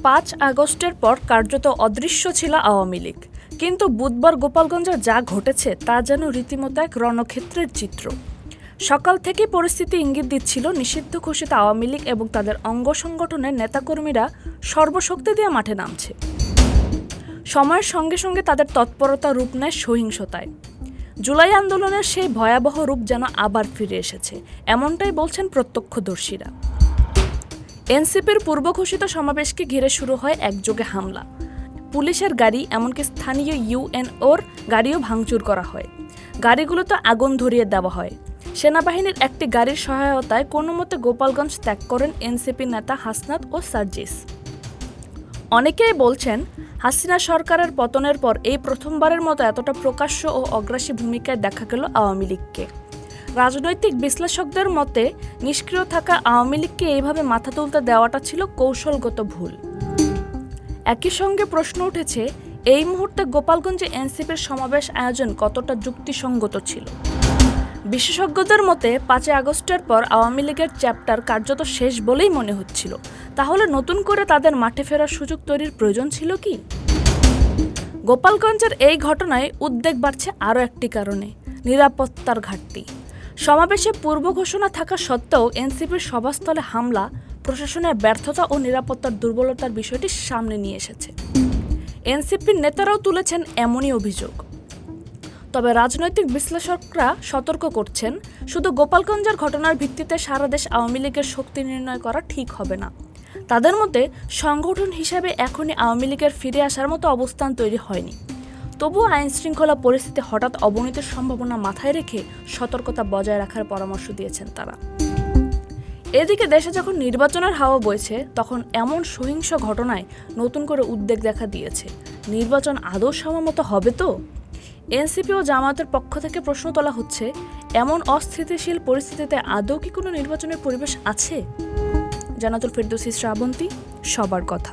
5 আগস্টের পর কার্যত অদৃশ্য ছিল আওয়ামী লীগ, কিন্তু বুধবার গোপালগঞ্জে যা ঘটেছে তা যেন রীতিমতো এক রণক্ষেত্রের চিত্র। সকাল থেকে পরিস্থিতি ইঙ্গিত দিচ্ছিল নিষিদ্ধ ঘোষিত আওয়ামী লীগ এবং তাদের অঙ্গ সংগঠনের নেতাকর্মীরা সর্বশক্তি দিয়ে মাঠে নামছে। সময়ের সঙ্গে সঙ্গে তাদের তৎপরতা রূপ নেয় সহিংসতায়। জুলাই আন্দোলনের সেই ভয়াবহ রূপ যেন আবার ফিরে এসেছে, এমনটাই বলছেন প্রত্যক্ষদর্শীরা। এনসিপির পূর্ব ঘোষিত সমাবেশকে ঘিরে শুরু হয় একযোগে হামলা। পুলিশের গাড়ি, এমনকি স্থানীয় ইউএনওর গাড়িও ভাঙচুর করা হয়। গাড়িগুলোতে আগুন ধরিয়ে দেওয়া হয়। সেনাবাহিনীর একটি গাড়ির সহায়তায় কোনো মতে গোপালগঞ্জ ত্যাগ করেন এনসিপি নেতা হাসনাত ও সার্জিস। অনেকেই বলছেন, হাসিনা সরকারের পতনের পর এই প্রথমবারের মতো এতটা প্রকাশ্য ও অগ্রাসী ভূমিকায় দেখা গেল আওয়ামী লীগকে। রাজনৈতিক বিশ্লেষকদের মতে নিষ্ক্রিয় থাকা আওয়ামী লীগকে এইভাবে মাথা তুলতে দেওয়াটা ছিল কৌশলগত ভুল। একই সঙ্গে প্রশ্ন উঠেছে, এই মুহূর্তে গোপালগঞ্জে এনসিপির সমাবেশ আয়োজন কতটা যুক্তিসঙ্গত ছিল। বিশেষজ্ঞদের মতে 5 আগস্টের পর আওয়ামী লীগের চ্যাপ্টার কার্যত শেষ বলেই মনে হচ্ছিল। তাহলে নতুন করে তাদের মাঠে ফেরার সুযোগ তৈরির প্রয়োজন ছিল কি? গোপালগঞ্জের এই ঘটনায় উদ্বেগ বাড়ছে আরও একটি কারণে, নিরাপত্তার ঘাটতি। সমাবেশে পূর্ব ঘোষণা থাকা সত্ত্বেও এনসিপির সভাস্থলে হামলা প্রশাসনের ব্যর্থতা ও নিরাপত্তার দুর্বলতার বিষয়টি সামনে নিয়ে এসেছে। এনসিপির নেতারাও তুলেছেন এমনই অভিযোগ। তবে রাজনৈতিক বিশ্লেষকরা সতর্ক করছেন, শুধু গোপালগঞ্জের ঘটনার ভিত্তিতে সারা দেশ আওয়ামী লীগের শক্তি নির্ণয় করা ঠিক হবে না। তাদের মতে সংগঠন হিসেবে এখনই আওয়ামী লীগের ফিরে আসার মতো অবস্থান তৈরি হয়নি। তবুও আইন শৃঙ্খলা পরিস্থিতি হঠাৎ অবনতির সম্ভাবনা মাথায় রেখে সতর্কতা বজায় রাখার পরামর্শ দিয়েছেন তারা। এদিকে দেশে যখন নির্বাচনের হাওয়া বইছে, তখন এমন সহিংস ঘটনায় নতুন করে উদ্বেগ দেখা দিয়েছে। নির্বাচন আদৌ সময়মতো হবে তো? এনসিপি ও জামায়াতের পক্ষ থেকে প্রশ্ন তোলা হচ্ছে, এমন অস্থিতিশীল পরিস্থিতিতে আদৌ কি কোনো নির্বাচনের পরিবেশ আছে? জান্নাতুল ফেরদৌসী, শ্রাবন্তী, সবার কথা।